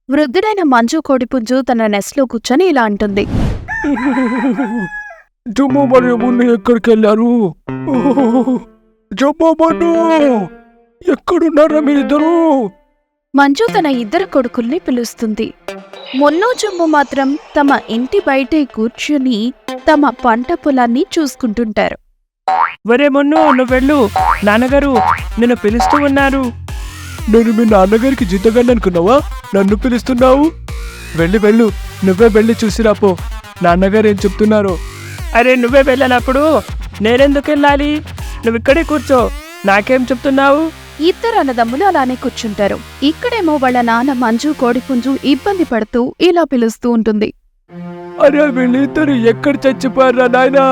వృద్ధుడైన మంజు కోడిపుంజు తన నెస్ట్లో కూర్చొని ఇలా అంటుంది. జమ్ము మరియు మున్ను ఎక్కడికి వెళ్ళారు? జమ్ము మున్ను ఎక్కడున్నారా మీరిద్దరు? మంజు తన ఇద్దరు కొడుకుల్ని పిలుస్తుంది. మొన్నో జమ్ము మాత్రం తమ ఇంటి బయటే కూర్చుని తమ పంట పొలాన్ని చూసుకుంటుంటారు. వరే మొన్ను, నువ్వు వెళ్ళు, నాన్నగారు నిన్ను పిలుస్తూ ఉన్నారు. నేను మీ నాన్నగారికి జీతగాన్ని అనుకున్నావా? నన్ను పిలుస్తున్నావు? వెళ్ళు, నువ్వే వెళ్ళి చూసిరాపో నాన్నగారు ఏం చెప్తున్నారు. అరే, నువ్వే వెళ్ళనప్పుడు నేనెందుకు వెళ్ళాలి? నువ్వు ఇక్కడే కూర్చో, నాకేం చెప్తున్నావు? ఇద్దరు అన్నదమ్ములు అలానే కూర్చుంటారు. ఇక్కడేమో వాళ్ళ నాన్న మంజు కోడిపుంజు ఇబ్బంది పడుతూ ఇలా పిలుస్తూ ఉంటుంది. అరే వీళ్ళిద్దరు ఎక్కడ చచ్చిపోయారా నాయనా?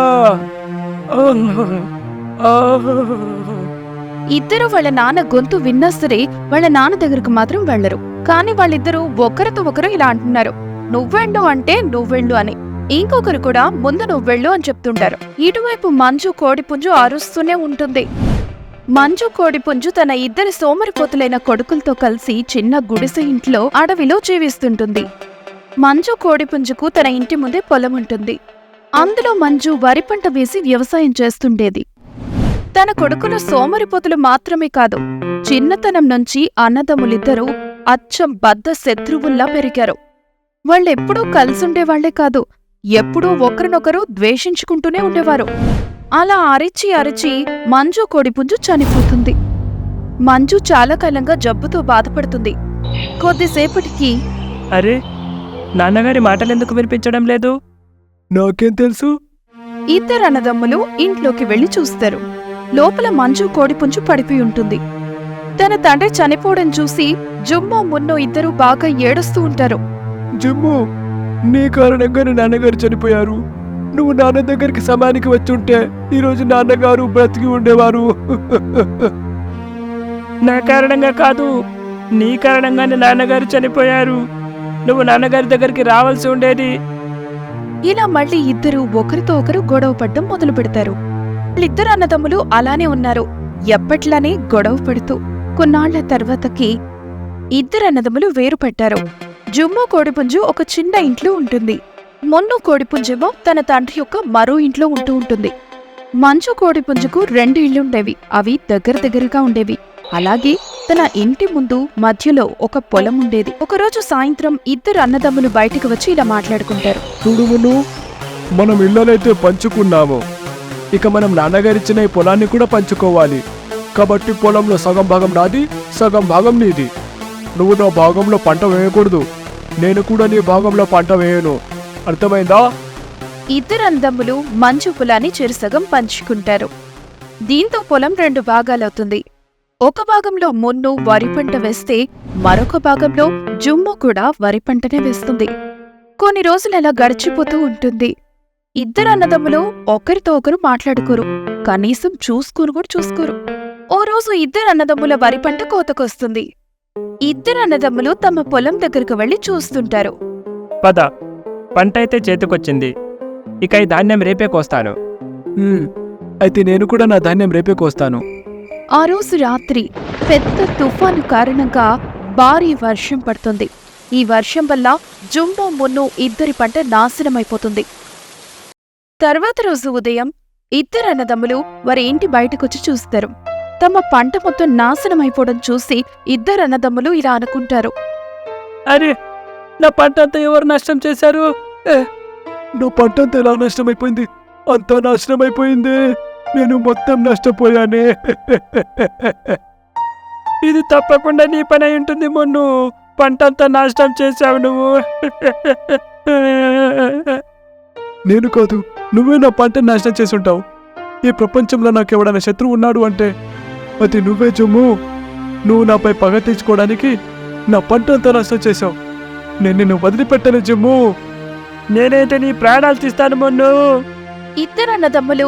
ఇద్దరు వాళ్ళ నాన్న గొంతు విన్నా సరే వాళ్ళ నాన్న దగ్గరకు మాత్రం వెళ్లరు. కానీ వాళ్ళిద్దరూ ఒకరితో ఒకరు ఇలా అంటున్నారు, నువ్వెళ్ళు అంటే నువ్వెళ్ళు అని. ఇంకొకరు కూడా ముందు నువ్వెళ్ళు అని చెప్తుంటారు. ఇటువైపు మంజు కోడిపుంజు అరుస్తూనే ఉంటుంది. మంజు కోడిపుంజు తన ఇద్దరు సోమరిపోతులైన కొడుకులతో కలిసి చిన్న గుడిసె ఇంట్లో అడవిలో జీవిస్తుంటుంది. మంజు కోడిపుంజుకు తన ఇంటి ముందే పొలం ఉంటుంది. అందులో మంజు వరి పంట వేసి వ్యవసాయం చేస్తుండేది. తన కొడుకులు సోమరిపోతులు మాత్రమే కాదు, చిన్నతనం నుంచి అన్నదమ్ములిద్దరూ అచ్చం బద్ద శత్రువుల్లా పెరిగారు. వాళ్ళెప్పుడూ కలిసుండేవాళ్లే కాదు, ఎప్పుడూ ఒకరినొకరు ద్వేషించుకుంటూనే ఉండేవారు. అలా అరిచి అరిచి మంజు కోడిపుంజు చనిపోతుంది. మంజు చాలా కాలంగా జబ్బుతో బాధపడుతుంది. కొద్దిసేపటికి, అరే, నాన్నగారి మాటలెందుకు వినిపించడం లేదు? నాకేం తెలుసు? ఇద్దరు అన్నదమ్ములు ఇంట్లోకి వెళ్లి చూస్తారు. లోపల మంజు కోడిపుంజు పడిపోయి ఉంటుంది. తన తండ్రి చనిపోవడం చూసి జుమ్ము మున్ను ఇద్దరూ బాగా ఏడుస్తూ ఉంటారు. జమ్ము, నీ కారణంగానే నాన్నగారు చనిపోయారు. నువ్వు నాన్న దగ్గరికి సమయానికి వచ్చుంటే ఈరోజు నాన్నగారు బ్రతికి ఉండేవారు. నా కారణంగా కాదు, నీ కారణంగానే నాన్నగారు చనిపోయారు. నువ్వు నాన్నగారి దగ్గరికి రావాల్సి ఉండేది. ఇలా మళ్ళీ ఇద్దరూ ఒకరితో ఒకరు గొడవ పడ్డం మొదలు పెడతారు. వాళ్ళిద్దరు అన్నదమ్ములు అలానే ఉన్నారు, ఎప్పట్లానే గొడవ పడుతూ. కొన్నాళ్ల తర్వాతకి ఇద్దరు అన్నదమ్ములు వేరుపడ్డారు. జుమ్ము కోడిపుంజు ఒక చిన్న ఇంట్లో ఉంటుంది. మొన్ను కోడిపుంజేమో తన తండ్రి యొక్క మరో ఇంట్లో ఉంటూ ఉంటుంది. మంచు కోడిపుంజుకు 2 ఇళ్లుండేవి. అవి దగ్గరగా ఉండేవి. అలాగే తన ఇంటి ముందు మధ్యలో ఒక పొలం ఉండేది. ఒకరోజు సాయంత్రం ఇద్దరు అన్నదమ్ములు బయటికి వచ్చి ఇలా మాట్లాడుకుంటారు. చూడుమును, మనం ఇళ్ళనైతే పంచుకున్నాము, ఇక మనం నాన్నగారిచ్చిన ఈ పొలాన్ని కూడా పంచుకోవాలి. కాబట్టి పొలంలో సగం భాగం నాది, సగం భాగం నీది. నువ్వు నా భాగంలో పంట వేయకూడదు, నేను కూడా నీ భాగంలో పంట వేయను. అర్థమైందా? ఇద్దరు అన్నదమ్ములు మంచు పొలాన్ని చెరుసగం పంచుకుంటారు. దీంతో పొలం 2 భాగాలవుతుంది. ఒక భాగంలో మున్ను వరి పంట వేస్తే మరొక భాగంలో జుమ్ము కూడా వరి పంటనే వేస్తుంది. కొన్ని రోజులు అలా గడిచిపోతూ ఉంటుంది. ఇద్దరు అన్నదమ్ములు ఒకరితో ఒకరు మాట్లాడుకోరు, కనీసం చూసుకోరు. ఓ రోజు ఇద్దరు అన్నదమ్ముల వరి పంట కోతకొస్తుంది. ఇద్దరు అన్నదమ్ములు తమ పొలం దగ్గరకు వెళ్లి చూస్తుంటారు. పద, పంట అయితే చేతికొచ్చింది, ఇక ఈ ధాన్యం రేపే కోస్తాను. అయితే నేను కూడా నా ధాన్యం రేపే కోస్తాను. ఆ రోజు రాత్రి పెద్ద తుఫాను కారణంగా భారీ వర్షం పడుతుంది. ఈ వర్షం వల్ల జుమ్ము మున్ను ఇద్దరి పంట నాశనమైపోతుంది. తర్వాత రోజు ఉదయం ఇద్దరు అన్నదమ్ములు వారి ఇంటి బయటకొచ్చి చూస్తారు. తమ పంట మొత్తం నాశనమైపోవడం చూసి ఇద్దరు అన్నదమ్ములు ఇలా అనుకుంటారు. అరే, నా పంట అంతా ఎవరు నష్టం చేశారు? నా పంట అంతా ఎలా నష్టమైపోయింది? అంతా నాశనమైపోయింది. నేను మొత్తం నష్టపోయానే. ఇది తప్పకుండా నీ పని అయి ఉంటుంది మొన్ను. పంట అంతా నాశనం చేశావు నువ్వు. నేను కాదు, నువ్వే నా పంట నాశనం చేసుంటావు. ఈ ప్రపంచంలో నాకెవడైనా శత్రువు ఉన్నాడు అంటే అది నువ్వే జమ్ము. నువ్వు నాపై పగ తీర్చుకోవడానికి నా పంట అంతా నష్టం చేశావు. నేను నిన్ను వదిలిపెట్టను జమ్ము. నేనైతే నీ ప్రాణాలు తీస్తాను మొన్ను. ఇద్దరు అన్నదమ్ములు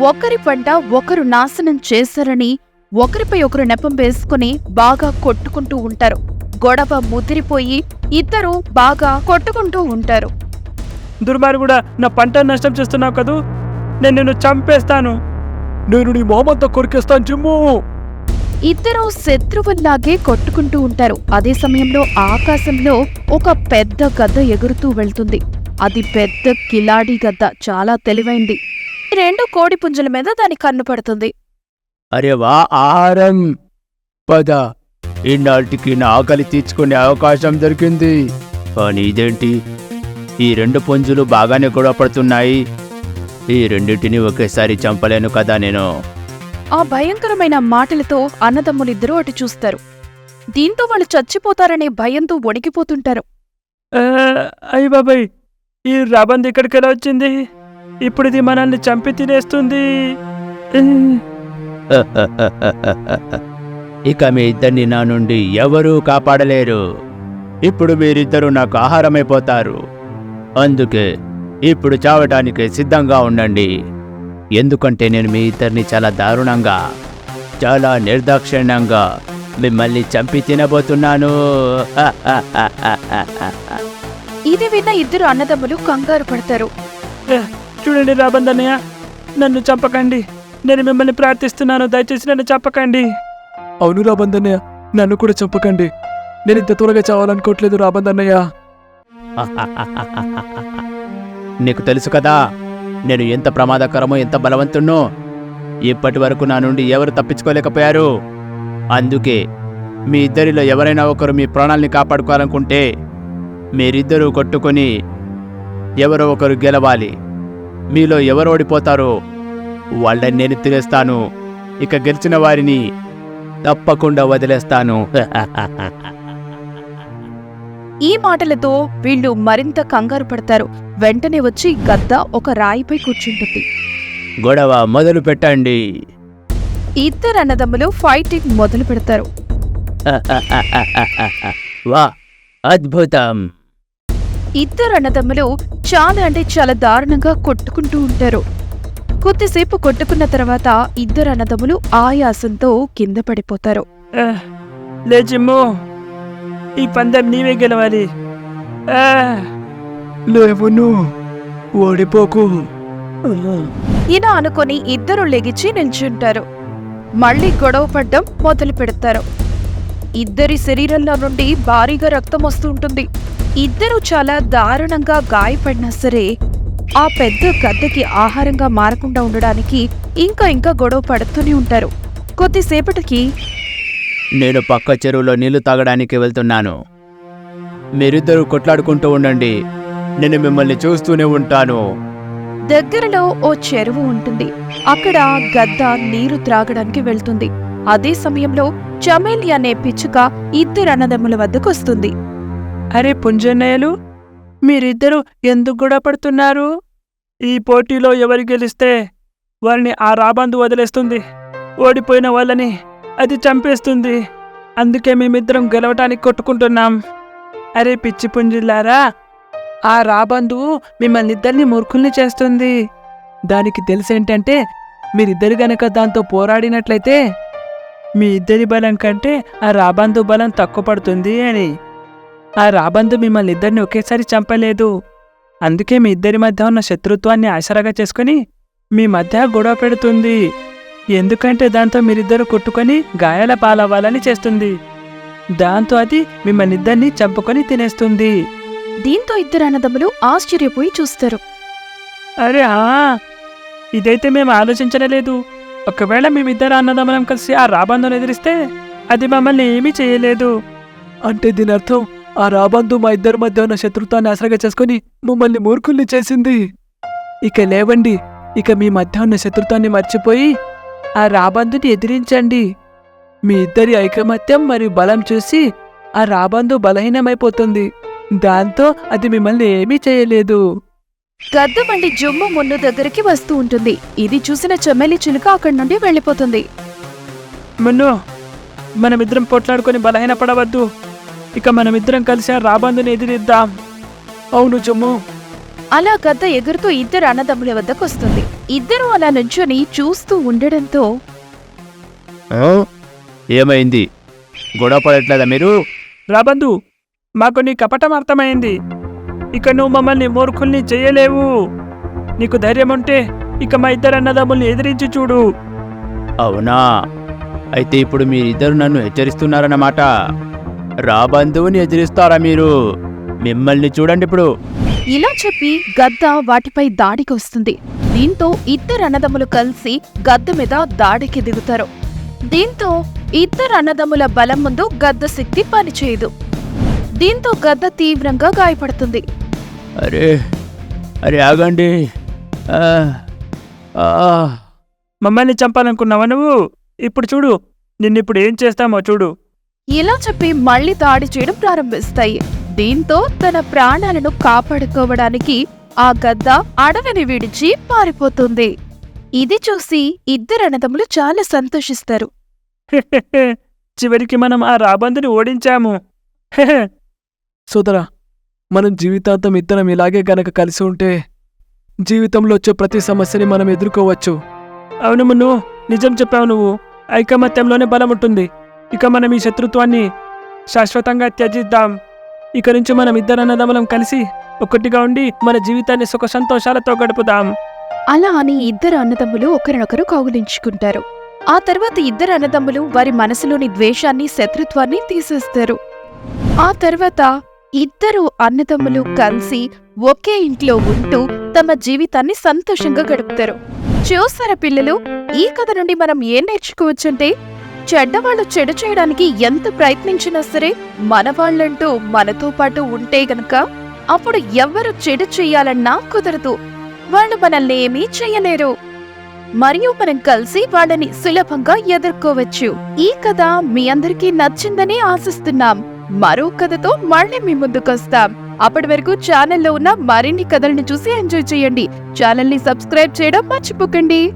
ఒకరి పంట ఒకరు నాశనం చేశారని ఒకరిపై ఒకరు నెపం వేసుకుని బాగా కొట్టుకుంటూ ఉంటారు. గొడవ ముదిరిపోయి ఇద్దరు బాగా కొట్టుకుంటూ ఉంటారు. దుర్మార్గుడా, నా పంట నష్టం చేస్తున్నావు కదూ, నేను నిన్ను చంపేస్తాను. నేను నీ మామంతా కొరికేస్తాను జమ్ము. ఇద్దరూ శత్రువుల్లాగే కొట్టుకుంటూ ఉంటారు. అదే సమయంలో ఆకాశంలో ఒక పెద్ద గద్ద ఎగురుతూ వెళ్తుంది. అది పెద్ద కిలాడి గద్ద, చాలా తెలివైంది. రెండు కోడి పుంజుల మీద దాని కన్ను పడుతుంది. అరే వా ఆహారం పద, ఇన్నాటికి నా ఆకలి తీర్చుకునే అవకాశం దొరికింది. కానీ ఇదేంటి, ఈ రెండు పుంజులు బాగానే గొడవ పడుతున్నాయి. ఈ రెండింటిని ఒకేసారి చంపలేను కదా నేను. ఆ భయంకరమైన మాటలతో అన్నదమ్ములిద్దరూ అటు చూస్తారు. దీంతో వాళ్ళు చచ్చిపోతారనే భయంతో వణికిపోతుంటారు. అయ్య బాబాయ్, ఈ రాబంద్ ఇక్కడికెలా వచ్చింది? ఇప్పుడు ఇది మనల్ని చంపి తినేస్తుంది. ఇక మీ ఇద్దరిని నా నుండి ఎవరూ కాపాడలేరు. ఇప్పుడు మీరిద్దరూ నాకు ఆహారమైపోతారు. అందుకే ఇప్పుడు చావటానికి సిద్ధంగా ఉండండి. ఎందుకంటే నేను మీ ఇద్దరిని చాలా దారుణంగా, చాలా నిర్దాక్షిణ్యంగా మిమ్మల్ని చంపి తినబోతున్నాను. ఇది విన్న ఇద్దరు అన్నదమ్ములు కంగారు పడతారు. చూడండి రాబంద్ అన్నయ్య, నన్ను చంపకండి. నేను మిమ్మల్ని ప్రార్థిస్తున్నాను, దయచేసి నన్ను చంపకండి. అవును రాబందన్నయ్య, నన్ను కూడా చంపకండి. నేను ఇంత త్వరగా చావాలనుకోవట్లేదు రాబందన్నయ్య. నీకు తెలుసు కదా నేను ఎంత ప్రమాదకరమో, ఎంత బలవంతున్నో. ఇప్పటి వరకు నా నుండి ఎవరు తప్పించుకోలేకపోయారు. అందుకే మీ ఇద్దరిలో ఎవరైనా ఒకరు మీ ప్రాణాల్ని కాపాడుకోవాలనుకుంటే మీరిద్దరూ కొట్టుకొని ఎవరో ఒకరు గెలవాలి. మీలో ఎవరు ఓడిపోతారో వాళ్ళని నేను తినేస్తాను. ఇక గెలిచిన వారిని తప్పకుండా వదిలేస్తాను. ఈ మాటలతో వీళ్ళు మరింత కంగారు పడతారు. వెంటనే వచ్చి గద్ద ఒక రాయిపై కూర్చుంటుంది. గొడవ మొదలు పెట్టండి. ఇద్దరు అన్నదమ్ములు ఫైటింగ్ మొదలు పెడతారు. వా అద్భుతం. ఇద్దరు అన్నదమ్ములు చాలా అంటే చాలా దారుణంగా కొట్టుకుంటూ ఉంటారు. కొద్దిసేపు కొట్టుకున్న తర్వాత ఇద్దరు అన్నదమ్ములు ఆయాసంతో కింద పడిపోతారు. లేచిమ్ము, ఈ పందెం నీవే గెలవాలి. లేవును, ఓడిపోకు. ఇలా అనుకుని ఇద్దరు లెగిచి నిల్చుంటారు. మళ్ళీ గొడవ పడ్డం మొదలు పెడతారు. ఇద్దరి శరీరంలో నుండి భారీగా రక్తం వస్తూ ఉంటుంది. ఇద్దరూ చాలా దారుణంగా గాయపడినా సరే ఆ పెద్ద గద్దకి ఆహారంగా మారకుండా ఉండడానికి ఇంకా గొడవ పడుతూనే ఉంటారు. కొద్దిసేపటికి నేను పక్క చెరువులో నీళ్లు తాగడానికి వెళ్తున్నాను. మీరిద్దరూ కొట్లాడుకుంటూ ఉండండి, నేను మిమ్మల్ని చూస్తూనే ఉంటాను. దగ్గరలో ఓ చెరువు ఉంటుంది. అక్కడ గద్ద నీరు త్రాగడానికి వెళ్తుంది. అదే సమయంలో చమేలి అనే పిచ్చుక ఇద్దరు అన్నదమ్ముల వద్దకొస్తుంది. అరే పుంజన్నయ్యలు, మీరిద్దరూ ఎందుకు గొడవ పడుతున్నారు? ఈ పోటీలో ఎవరు గెలిస్తే వారిని ఆ రాబందు వదిలేస్తుంది. ఓడిపోయిన వాళ్ళని అది చంపేస్తుంది. అందుకే మేమిద్దరం గెలవటానికి కొట్టుకుంటున్నాం. అరే పిచ్చి పుంజులారా, ఆ రాబందు మిమ్మల్ని ఇద్దరిని మూర్ఖుల్ని చేస్తుంది. దానికి తెలిసేంటంటే మీరిద్దరు గనక దాంతో పోరాడినట్లయితే మీ ఇద్దరి బలం కంటే ఆ రాబందు బలం తక్కువ పడుతుంది అని. ఆ రాబందు మిమ్మల్ని ఇద్దరిని ఒకేసారి చంపలేదు. అందుకే మీ ఇద్దరి మధ్య ఉన్న శత్రుత్వాన్ని ఆసరాగా చేసుకుని మీ మధ్య గొడవ పెడుతుంది. ఎందుకంటే దాంతో మీరిద్దరు కొట్టుకొని గాయాల పాలవ్వాలని చేస్తుంది. దాంతో అది మిమ్మల్ని ఇద్దరిని చంపుకొని తినేస్తుంది. దీంతో ఇద్దరు అన్నదమ్ములు ఆశ్చర్యపోయి చూస్తారు. అరే ఇదైతే మేము ఆలోచించలేదు. ఒకవేళ మేమిద్దరు అన్నదమ్ములం కలిసి ఆ రాబందును ఎదిరిస్తే అది మమ్మల్ని ఏమీ చేయలేదు. అంటే దీని అర్థం ఆ రాబందు మా ఇద్దరి మధ్య ఉన్న శత్రుత్వాన్ని ఆసరాగా చేసుకుని మమ్మల్ని మూర్ఖుల్ని చేసింది. ఇక లేవండి, ఇక మీ మధ్య ఉన్న శత్రుత్వాన్ని మర్చిపోయి ఆ రాబందుని ఎదిరించండి. మీ ఇద్దరి ఐకమత్యం మరియు బలం చూసి ఆ రాబందు బలహీనమైపోతుంది. దాంతో అది మిమ్మల్ని ఏమీ చేయలేదు. గద్ద బండి జుమ్ము మున్ను దగ్గరికి వస్తూ ఉంటుంది. ఇది చూసిన చమేలి చిలుక అక్కడి నుండి వెళ్ళిపోతుంది. మున్ను, మనమిద్దరం పోట్లాడుకొని బలహీనపడవద్దు. ఇక మనమిద్దరం కలిసి ఆ రాబందుని ఎదిరిద్దాం. అవును జమ్ము. అలా గద్ద ఎగురుతూ ఇద్దరు అన్నదమ్ముల వద్దకొస్తుంది. ఇద్దరూ అలా నుంచొని చూస్తూ ఉండడంతో ఏమైంది, గొడవ పడట్లేదా మీరు? రాబందు, మాకు నీ కపటం అర్థమైంది. ఇక నువ్వు మమ్మల్ని మూర్ఖుల్ని చెయ్యలేవు. నీకు ధైర్యం ఉంటే ఇక మా ఇద్దరు అన్నదమ్ముల్ని ఎదిరించి చూడు. అవునా, అయితే ఇప్పుడు మీరిద్దరు నన్ను హెచ్చరిస్తున్నారన్నమాట. రాబంధువుని ఎదిరిస్తారా మీరు? మిమ్మల్ని చూడండి ఇప్పుడు. ఇలా చెప్పి గద్ద వాటిపై దాడికి వస్తుంది. దీంతో ఇద్దరు అన్నదమ్ములు కలిసి గద్ద మీద దాడికి దిగుతారు. దీంతో ఇద్దరు అన్నదమ్ముల బలం ముందు గద్ద శక్తి పనిచేయదు. దీంతో గద్ద తీవ్రంగా గాయపడుతుంది. అరే అరే ఆగండి. ఆ, ఆ, మమ్మల్ని చంపాలనుకున్నావా నువ్వు? ఇప్పుడు చూడు, నిన్నిప్పుడు ఏం చేస్తామో చూడు. ఇలా చెప్పి మళ్లీ దాడి చేయడం ప్రారంభిస్తాయి. దీంతో తన ప్రాణాలను కాపాడుకోవడానికి ఆ గద్ద అడవిని విడిచి పారిపోతుంది. ఇది చూసి ఇద్దరు అన్నదమ్ములు చాలా సంతోషిస్తారు. చివరికి మనం ఆ రాబందుని ఓడించాము. సోదరా, మనం జీవితాంతం ఇద్దరం ఇలాగే గనక కలిసి ఉంటే జీవితంలో వచ్చే ప్రతి సమస్యని మనం ఎదుర్కోవచ్చు. అవును మున్ను, నిజం చెప్పావు నువ్వు. ఐకమత్యంలోనే బలం ఉంటుంది. ఇక మనం ఈ శత్రుత్వాన్ని శాశ్వతంగా త్యజిద్దాం. ఇక నుంచి మనం ఇద్దరు అన్నదమ్ములం కలిసి ఒక్కటిగా ఉండి మన జీవితాన్ని సుఖ సంతోషాలతో గడుపుదాం. అలా అని ఇద్దరు అన్నదమ్ములు ఒకరినొకరు కౌగిలించుకుంటారు. ఆ తర్వాత ఇద్దరు అన్నదమ్ములు వారి మనసులోని ద్వేషాన్ని, శత్రుత్వాన్ని తీసేస్తారు. ఆ తర్వాత ఇద్దరు అన్నదమ్ములు కలిసి ఒకే ఇంట్లో ఉంటూ తమ జీవితాన్ని సంతోషంగా గడుపుతారు. చూసారా పిల్లలు, ఈ కథ నుండి మనం ఏం నేర్చుకోవచ్చంటే, చెడ్డవాళ్ళు చెడు చేయడానికి ఎంత ప్రయత్నించినా సరే మనవాళ్ళంటూ మనతో పాటు ఉంటే గనక అప్పుడు ఎవ్వరు చెడు చెయ్యాలన్నా కుదరదు. వాళ్ళు మనల్ని ఏమీ చెయ్యలేరు. మరియు మనం కలిసి వాళ్ళని సులభంగా ఎదుర్కోవచ్చు. ఈ కథ మీ అందరికీ నచ్చిందని ఆశిస్తున్నాం. మరో కథతో మళ్ళీ మీ ముందుకొస్తాం. అప్పటి వరకు ఛానల్లో ఉన్న మరిన్ని కథల్ని చూసి ఎంజాయ్ చేయండి. ఛానల్ని సబ్స్క్రైబ్ చేయడం మర్చిపోకండి.